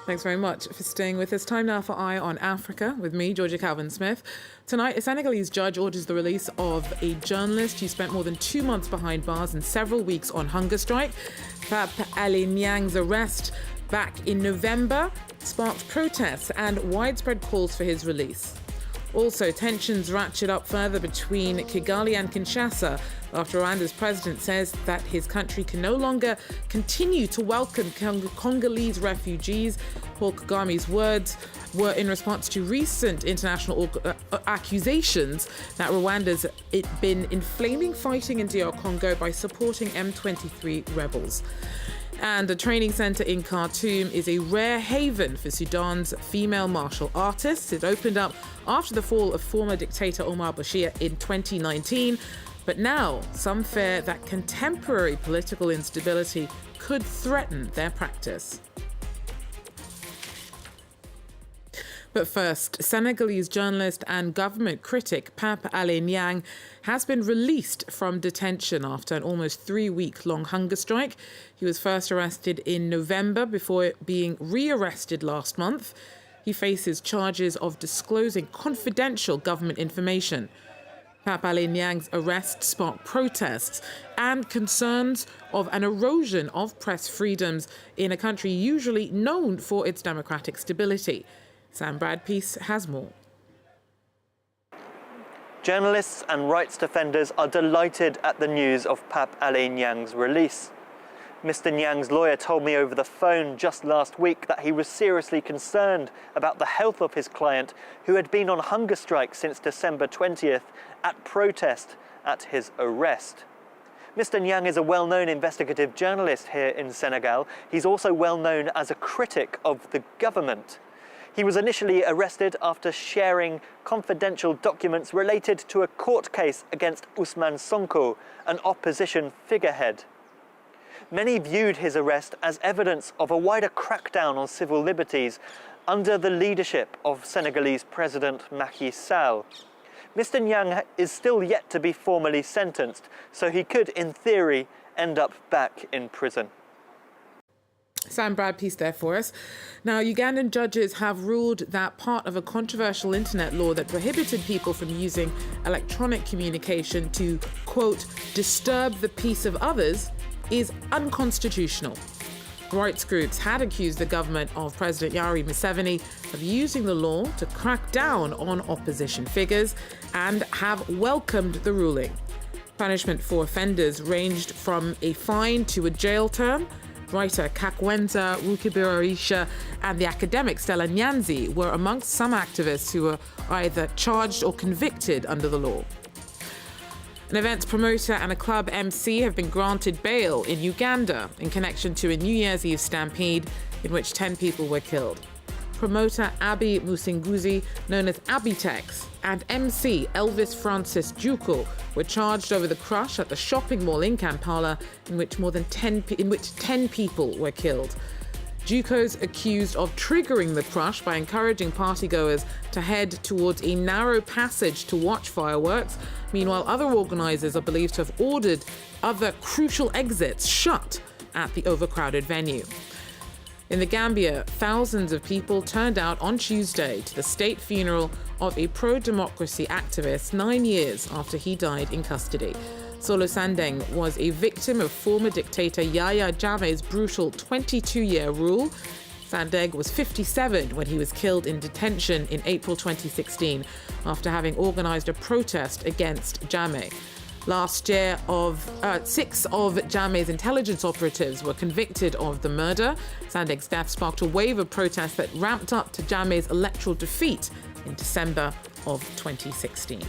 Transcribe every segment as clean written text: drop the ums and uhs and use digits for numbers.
Thanks very much for staying with us. Time now for Eye on Africa with me, Georgia Calvin-Smith. Tonight, a Senegalese judge orders the release of a journalist who spent more than 2 months behind bars and several weeks on hunger strike. Pape Ale Niang's arrest back in November sparked protests and widespread calls for his release. Also, tensions ratchet up further between Kigali and Kinshasa after Rwanda's president says that his country can no longer continue to welcome Congolese refugees. Paul Kagame's words were in response to recent international accusations that Rwanda's been inflaming fighting in DR Congo by supporting M23 rebels. And a training centre in Khartoum is a rare haven for Sudan's female martial artists. It opened up after the fall of former dictator Omar Bashir in 2019. But now some fear that contemporary political instability could threaten their practice. But first, Senegalese journalist and government critic Pape Ale Niang has been released from detention after an almost 3-week-long hunger strike. He was first arrested in November before being re-arrested last month. He faces charges of disclosing confidential government information. Pape Ale Niang's arrest sparked protests and concerns of an erosion of press freedoms in a country usually known for its democratic stability. Sam Bradpeace has more. Journalists and rights defenders are delighted at the news of Pape Ale Niang's release. Mr. Niang's lawyer told me over the phone just last week that he was seriously concerned about the health of his client, who had been on hunger strike since December 20th at protest at his arrest. Mr. Niang is a well-known investigative journalist here in Senegal. He's also well known as a critic of the government. He was initially arrested after sharing confidential documents related to a court case against Ousmane Sonko, an opposition figurehead. Many viewed his arrest as evidence of a wider crackdown on civil liberties under the leadership of Senegalese President Macky Sall. Mr. Niang is still yet to be formally sentenced, so he could, in theory, end up back in prison. Sam Bradpeace there for us. Now, Ugandan judges have ruled that part of a controversial internet law that prohibited people from using electronic communication to, quote, disturb the peace of others is unconstitutional. Rights groups had accused the government of President Yoweri Museveni of using the law to crack down on opposition figures and have welcomed the ruling. Punishment for offenders ranged from a fine to a jail term. Writer Kakwenza Rukibirisha and the academic Stella Nyanzi were amongst some activists who were either charged or convicted under the law. An events promoter and a club MC have been granted bail in Uganda in connection to a New Year's Eve stampede in which 10 people were killed. Promoter Abby Musinguzi, known as Abitex, and MC Elvis Francis Juko were charged over the crush at the shopping mall in Kampala in which 10 people were killed. Juko's accused of triggering the crush by encouraging partygoers to head towards a narrow passage to watch fireworks. Meanwhile, other organisers are believed to have ordered other crucial exits shut at the overcrowded venue. In the Gambia, thousands of people turned out on Tuesday to the state funeral of a pro-democracy activist 9 years after he died in custody. Solo Sandeng was a victim of former dictator Yahya Jammeh's brutal 22-year rule. Sandeng was 57 when he was killed in detention in April 2016 after having organised a protest against Jammeh. Last year, 6 of Jammeh's intelligence operatives were convicted of the murder. Sandeg's death sparked a wave of protests that ramped up to Jammeh's electoral defeat in December of 2016.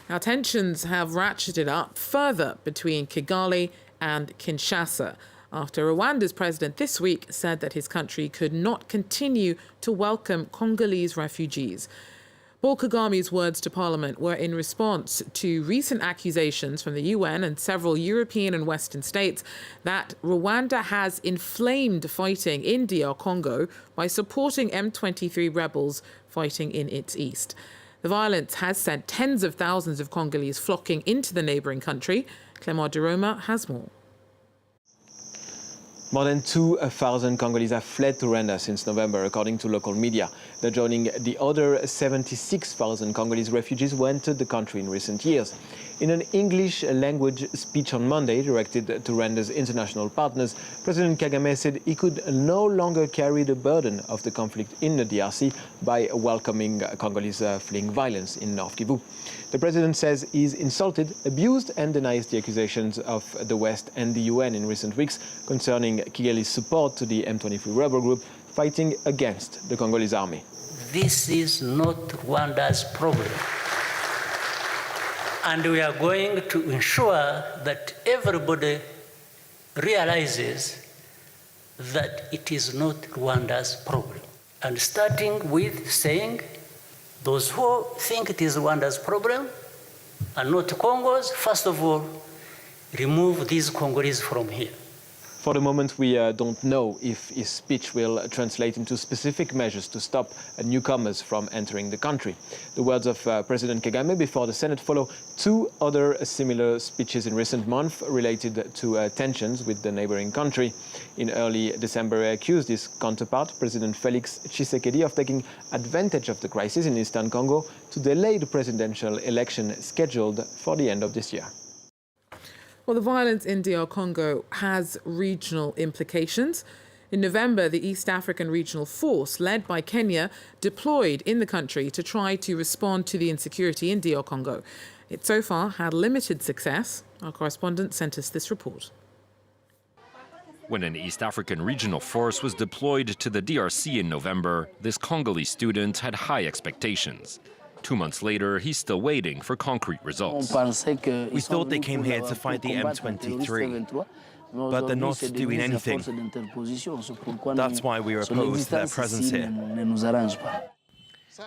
Now, tensions have ratcheted up further between Kigali and Kinshasa after Rwanda's president this week said that his country could not continue to welcome Congolese refugees. Paul Kagame's words to Parliament were in response to recent accusations from the UN and several European and Western states that Rwanda has inflamed fighting in DR Congo by supporting M23 rebels fighting in its east. The violence has sent tens of thousands of Congolese flocking into the neighbouring country. Clément de Roma has more. More than 2,000 Congolese have fled to Rwanda since November, according to local media. They're joining the other 76,000 Congolese refugees who entered the country in recent years. In an English-language speech on Monday directed to Rwanda's international partners, President Kagame said he could no longer carry the burden of the conflict in the DRC by welcoming Congolese fleeing violence in North Kivu. The president says he's insulted, abused and denies the accusations of the West and the UN in recent weeks concerning Kigali's support to the M23 rebel group fighting against the Congolese army. This is not Rwanda's problem. And we are going to ensure that everybody realizes that it is not Rwanda's problem. And starting with saying, those who think it is Rwanda's problem and not Congo's, first of all, remove these Congolese from here. For the moment, we don't know if his speech will translate into specific measures to stop newcomers from entering the country. The words of President Kagame before the Senate follow two other similar speeches in recent months related to tensions with the neighboring country. In early December, he accused his counterpart, President Felix Tshisekedi, of taking advantage of the crisis in eastern Congo to delay the presidential election scheduled for the end of this year. Well, the violence in DR Congo has regional implications. In November, the East African Regional Force, led by Kenya, deployed in the country to try to respond to the insecurity in DR Congo. It so far had limited success. Our correspondent sent us this report. When an East African Regional Force was deployed to the DRC in November, this Congolese student had high expectations. 2 months later, he's still waiting for concrete results. We thought they came here to fight the M23, but they're not doing anything. That's why we are opposed to their presence here.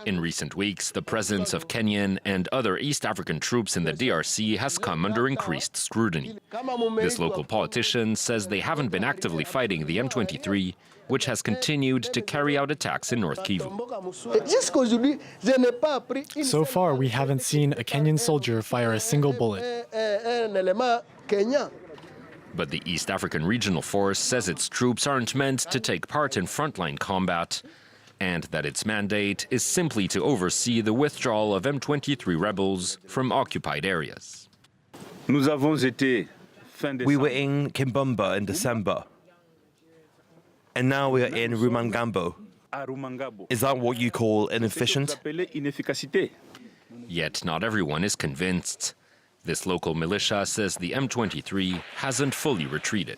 In recent weeks, the presence of Kenyan and other East African troops in the DRC has come under increased scrutiny. This local politician says they haven't been actively fighting the M23, which has continued to carry out attacks in North Kivu. So far, we haven't seen a Kenyan soldier fire a single bullet. But the East African Regional Force says its troops aren't meant to take part in frontline combat, and that its mandate is simply to oversee the withdrawal of M23 rebels from occupied areas. We were in Kimbumba in December, and now we are in Rumangambo. Is that what you call inefficient? Yet not everyone is convinced. This local militia says the M23 hasn't fully retreated.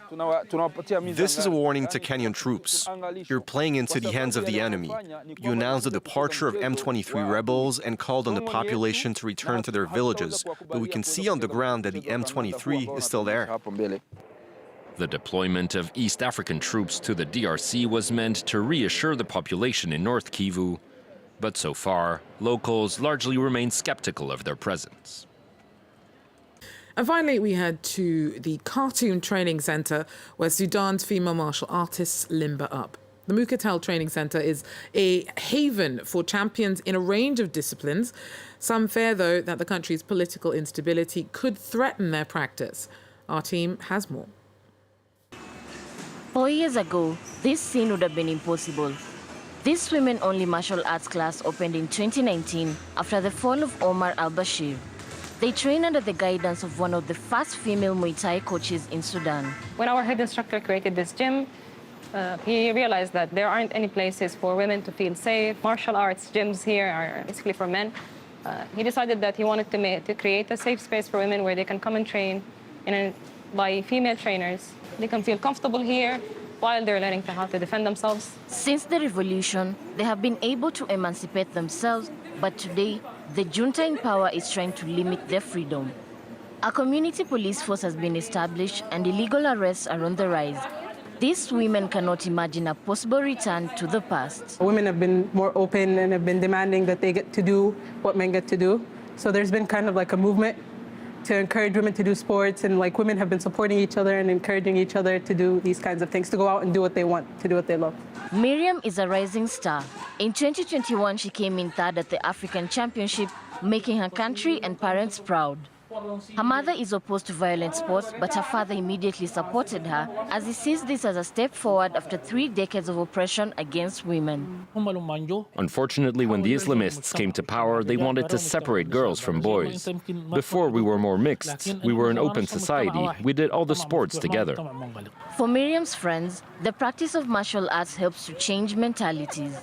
This is a warning to Kenyan troops. You're playing into the hands of the enemy. You announced the departure of M23 rebels and called on the population to return to their villages, but we can see on the ground that the M23 is still there. The deployment of East African troops to the DRC was meant to reassure the population in North Kivu, but so far, locals largely remain skeptical of their presence. And finally, we head to the Khartoum Training Centre, where Sudan's female martial artists limber up. The Mukatel Training Centre is a haven for champions in a range of disciplines. Some fear, though, that the country's political instability could threaten their practice. Our team has more. 4 years ago, this scene would have been impossible. This women-only martial arts class opened in 2019 after the fall of Omar al-Bashir. They train under the guidance of one of the first female Muay Thai coaches in Sudan. When our head instructor created this gym, he realized that there aren't any places for women to feel safe. Martial arts gyms here are basically for men. He decided that he wanted to create a safe space for women where they can come and train by female trainers. They can feel comfortable here while they're learning how to defend themselves. Since the revolution, they have been able to emancipate themselves, but today, the junta in power is trying to limit their freedom. A community police force has been established and illegal arrests are on the rise. These women cannot imagine a possible return to the past. Women have been more open and have been demanding that they get to do what men get to do. So there's been kind of like a movement to encourage women to do sports, and like women have been supporting each other and encouraging each other to do these kinds of things, to go out and do what they want, to do what they love. Miriam is a rising star. In 2021, she came in third at the African Championship, making her country and parents proud. Her mother is opposed to violent sports, but her father immediately supported her, as he sees this as a step forward after 3 decades of oppression against women. Unfortunately, when the Islamists came to power, they wanted to separate girls from boys. Before, we were more mixed. We were an open society. We did all the sports together. For Miriam's friends, the practice of martial arts helps to change mentalities.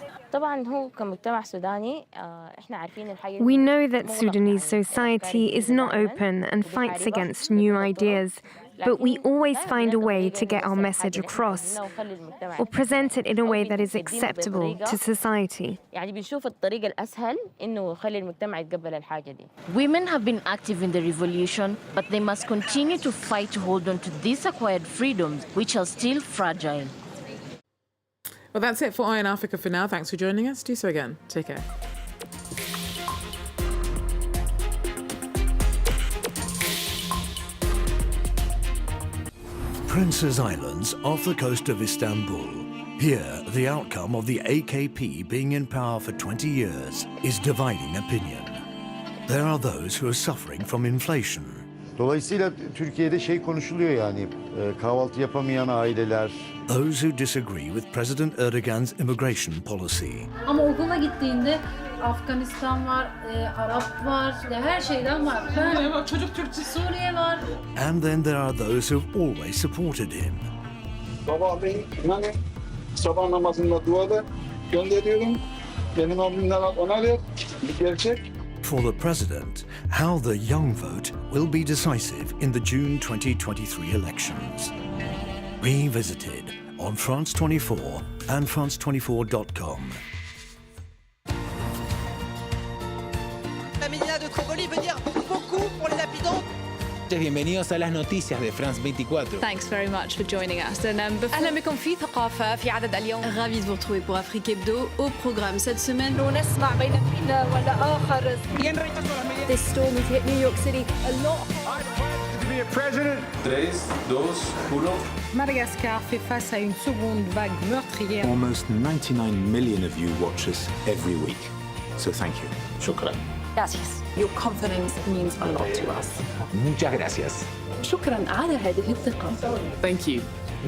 We know that Sudanese society is not open and fights against new ideas, but we always find a way to get our message across or present it in a way that is acceptable to society. Women have been active in the revolution, but they must continue to fight to hold on to these acquired freedoms, which are still fragile. Well, that's it for Eye in Africa for now. Thanks for joining us. Do so again. Take care. Prince's Islands off the coast of Istanbul. Here, the outcome of the AKP being in power for 20 years is dividing opinion. There are those who are suffering from inflation. Dolayısıyla Türkiye'de konuşuluyor yani kahvaltı yapamayan aileler. Those who disagree with President Erdogan's immigration policy. Ama okula gittiğinde Afganistan var, Arap var, her şeyden var. Çocuk Türkçe, Suriye var. And then there are those who've always supported him. Sabahleyin sabah namazında duada gönderiyorum. Benim abimden ona ver. Bir gerçek. For the president, how the young vote will be decisive in the June 2023 elections. Revisited on France 24 and France24.com. La Médina de Tripoli veut dire beaucoup pour les habitants. Bienvenidos a las noticias de France 24. Thanks very much for joining us. أهلا بكم في ثقافة في عدد اليوم. Ravi de vous retrouver pour Afrique Hebdo. Au programme cette semaine. نسمع بين حين والآخر. This storm has hit New York City a lot. I pledge to be a president. 3, 2, 1. Madagascar fait face à une seconde vague meurtrière. Almost 99 million of you watch us every week. So thank you. Shukran. Gracias. Your confidence means a lot to us. Muchas gracias. شكرا على هذه الثقة. Thank you.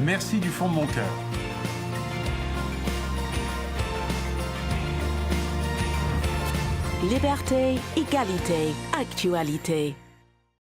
Merci du fond de mon cœur. Liberté, égalité, actualité.